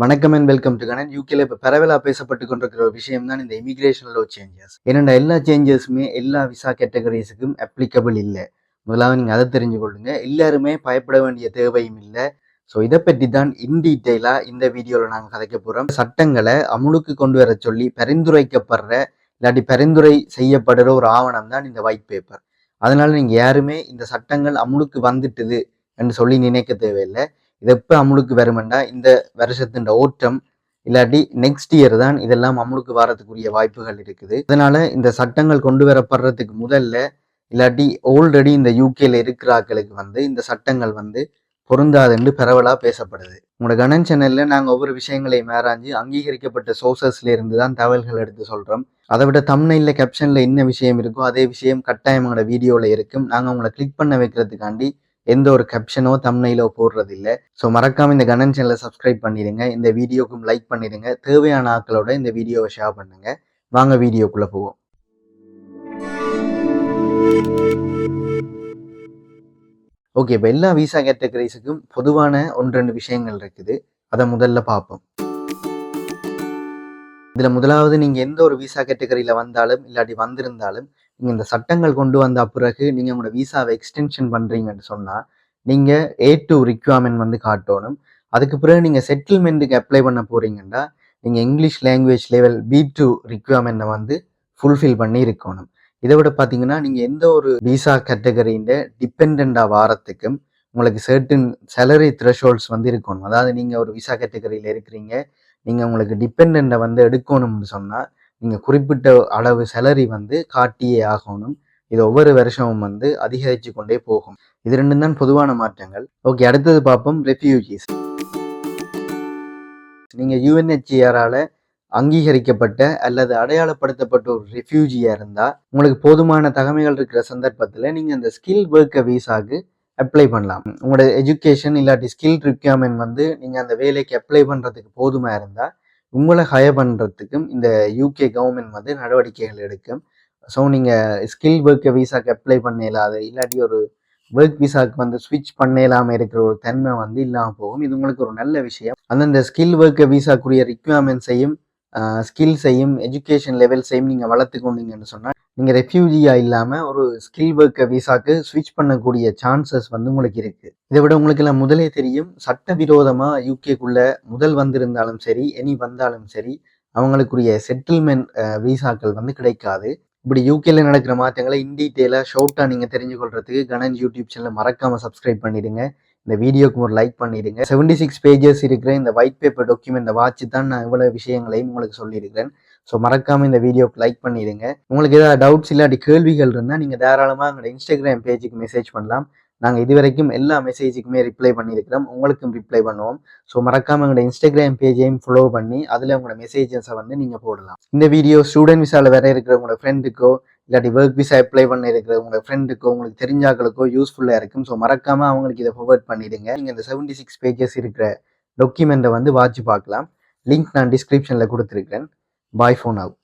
வணக்கம் and welcome to கனன். யூகேல இப்போ பரவலாக பேசப்பட்டு கொண்டிருக்கிற ஒரு விஷயம் தான் இந்த இமிகிரேஷன் லோ சேஞ்சஸ். ஏன்னா எல்லா சேஞ்சஸுமே எல்லா விசா கேட்டகரிஸுக்கும் அப்ளிகபிள் இல்லை. முதலாவது நீங்கள் அதை தெரிஞ்சு கொள்ளுங்க. எல்லாருமே பயப்பட வேண்டிய தேவையும் இல்லை. ஸோ இதை பற்றி தான் இன் டீட்டெயிலாக இந்த வீடியோவில் நாங்கள் கதைக்க போகிறோம். சட்டங்களை அமுலுக்கு கொண்டு வர சொல்லி பரிந்துரைக்கப்படுற இல்லாட்டி பரிந்துரை செய்யப்படுற ஒரு ஆவணம் தான் இந்த ஒயிட் பேப்பர். அதனால நீங்கள் யாருமே இந்த சட்டங்கள் அமுலுக்கு வந்துட்டுது என்று சொல்லி நினைக்க தேவையில்லை. இது எப்போ அமுலுக்கு வருமெண்டா இந்த வருஷத்தின் ஓட்டம் இல்லாட்டி நெக்ஸ்ட் இயர் தான் இதெல்லாம் அமுலுக்கு வரதுக்குரிய வாய்ப்புகள் இருக்குது. அதனால இந்த சட்டங்கள் கொண்டு வரப்படுறதுக்கு முதல்ல இல்லாட்டி ஆல்ரெடி இந்த யூகேல இருக்கிற ஆட்களுக்கு இந்த சட்டங்கள் பொருந்தாதுன்னு பரவலா பேசப்படுது. உங்களோட கனன் சேனல்ல நாங்கள் ஒவ்வொரு விஷயங்களையும் ஆராய்ஞ்சு அங்கீகரிக்கப்பட்ட சோர்சஸ்ல இருந்து தான் தகவல்கள் எடுத்து சொல்றோம். அதை விட தம்ப்நெயில்ல கேப்ஷன்ல என்ன விஷயம் இருக்கோ அதே விஷயம் கட்டாயம் உங்களோட வீடியோல இருக்கும். நாங்கள் உங்களை கிளிக் பண்ண வைக்கிறதுக்காண்டி எந்த ஒரு கேப்ஷனோ தம்ப்நெயிலோ போடுறது இல்லை. ஸோ மறக்காம இந்த கனன் சேனலை சப்ஸ்கிரைப் பண்ணிடுங்க. இந்த வீடியோக்கும் லைக் பண்ணிடுங்க. தேவையான ஆட்களோட இந்த வீடியோவை ஷேர் பண்ணுங்க. வாங்க வீடியோக்குள்ள போவோம். ஓகே, இப்போ எல்லா விசா கேட்டகரிஸுக்கும் பொதுவான 1-2 விஷயங்கள் இருக்குது. அதை முதல்ல பார்ப்போம். இதில் முதலாவது நீங்கள் எந்த ஒரு விசா கேட்டகரியில் வந்தாலும் இல்லாட்டி வந்திருந்தாலும் நீங்கள் இந்த சட்டங்கள் கொண்டு வந்த பிறகு நீங்கள் உங்களோட விசாவை எக்ஸ்டென்ஷன் பண்ணுறீங்கன்னு சொன்னால் நீங்கள் A2 ரிக்வயர்மெண்ட் காட்டணும். அதுக்கு பிறகு நீங்கள் செட்டில்மெண்ட்டுக்கு அப்ளை பண்ண போகிறீங்கன்னா நீங்கள் இங்கிலீஷ் லாங்குவேஜ் லெவல் B2 ரிக்வயர்மெண்ட்டை ஃபுல்ஃபில் பண்ணி இருக்கணும். இதை விட பார்த்தீங்கன்னா நீங்கள் எந்த ஒரு விசா கேட்டகரியின் டிபெண்டாக வாரத்துக்கும் உங்களுக்கு சர்டன் சேலரி த்ரெஷோல்ட்ஸ் இருக்கணும். அதாவது நீங்கள் ஒரு விசா கேட்டகரியில் இருக்கிறீங்க, நீங்கள் உங்களுக்கு டிபெண்டை எடுக்கணும்னு சொன்னால் நீங்கள் குறிப்பிட்ட அளவு சேலரி காட்டியே ஆகணும். இது ஒவ்வொரு வருஷமும் அதிகரித்து கொண்டே போகும். இது ரெண்டும் தான் பொதுவான மாற்றங்கள். ஓகே, அடுத்தது பார்ப்போம். ரெஃப்யூஜிஸ். நீங்கள் UNHCRஆல அங்கீகரிக்கப்பட்ட அல்லது அடையாளப்படுத்தப்பட்ட ஒரு ரெஃப்யூஜியா இருந்தால் உங்களுக்கு போதுமான தகமைகள் இருக்கிற சந்தர்ப்பத்தில் நீங்கள் அந்த ஸ்கில் ஒர்க்கர் விசாவுக்கு அப்ளை பண்ணலாம். உங்களோட எஜுகேஷன் இல்லாட்டி ஸ்கில் ரிக்வயர்மெண்ட் நீங்கள் அந்த வேலைக்கு அப்ளை பண்ணுறதுக்கு போதுமா இருந்தால் உங்களை ஹயர் பண்ணுறதுக்கும் இந்த UK கவர்மெண்ட் நடவடிக்கைகள் எடுக்கும். ஸோ நீங்கள் ஸ்கில் ஒர்க்கர் விசாக்கு அப்ளை பண்ண இல்லாத இல்லாட்டி ஒரு ஒர்க் விசாவுக்கு ஸ்விட்ச் பண்ண இல்லாமல் இருக்கிற ஒரு தன்மை இல்லாமல் போகும். இது உங்களுக்கு ஒரு நல்ல விஷயம். அந்தந்த ஸ்கில் ஒர்க்கர் விசாக்குரிய ரிக்வயர்மெண்ட்ஸையும் ஸ்கில்ஸையும் எஜுகேஷன் லெவல்ஸையும் நீங்கள் வளர்த்து கொண்டீங்கன்னு சொன்னால் நீங்கள் ரெஃப்யூஜியா இல்லாமல் ஒரு ஸ்கில் ஒர்க்கர் விசாக்கு ஸ்விட்ச் பண்ணக்கூடிய சான்சஸ் உங்களுக்கு இருக்குது. இதை விட உங்களுக்கு எல்லாம் முதலே தெரியும், சட்டவிரோதமாக யூகேக்குள்ள முதல் வந்திருந்தாலும் சரி இனி வந்தாலும் சரி அவங்களுக்குரிய செட்டில்மெண்ட் விசாக்கள் கிடைக்காது. இப்படி யூகேல நடக்கிற மாற்றங்களை இன் டீட்டெயிலாக ஷார்ட்டாக நீங்கள் தெரிஞ்சு கொள்றதுக்கு கனன் யூடியூப் சேனலை மறக்காமல் சப்ஸ்கிரைப் பண்ணிடுங்க. இந்த வீடியோக்கு ஒரு லைக் பண்ணிடுங்க. 76 பேஜஸ் இருக்கிற இந்த ஒயிட் பேப்பர் டாக்குமெண்ட்டை வாட்சி தான் நான் இவ்வளவு விஷயங்களையும் உங்களுக்கு சொல்லியிருக்கிறேன். ஸோ மறக்காம இந்த வீடியோக்கு லைக் பண்ணிடுங்க. உங்களுக்கு ஏதாவது டவுட்ஸ் இல்லாட்டி கேள்விகள் இருந்தால் நீங்கள் தாராளமாக எங்களோட இன்ஸ்டாகிராம் பேஜுக்கு மெசேஜ் பண்ணலாம். நாங்கள் இது வரைக்கும் எல்லா மெசேஜுக்குமே ரிப்ளை பண்ணியிருக்கிறோம். உங்களுக்கும் ரிப்ளை பண்ணுவோம். ஸோ மறக்காம எங்களோட இன்ஸ்டாகிராம் பேஜையும் ஃபாலோ பண்ணி அதில் உங்களோட மெசேஜஸை நீங்கள் போடலாம். இந்த வீடியோ ஸ்டூடெண்ட் விசாவில் வேற இருக்கிற உங்களோட ஃப்ரெண்டுக்கோ இல்லாட்டி ஒர்க் விசா அப்ளை பண்ண இருக்கிற உங்களோட ஃப்ரெண்டுக்கோ உங்களுக்கு தெரிஞ்சாக்களுக்கோ யூஸ்ஃபுல்லாக இருக்கும். ஸோ மறக்காம அவங்களுக்கு இதை ஃபார்வர்ட் பண்ணிடுங்க. நீங்கள் இந்த 76 பேஜஸ் இருக்கிற டாக்குமெண்ட்டை வாட்சி பார்க்கலாம். லிங்க் நான் டிஸ்கிரிப்ஷனில் கொடுத்துருக்கிறேன். பாய் ஃபார் நவ்.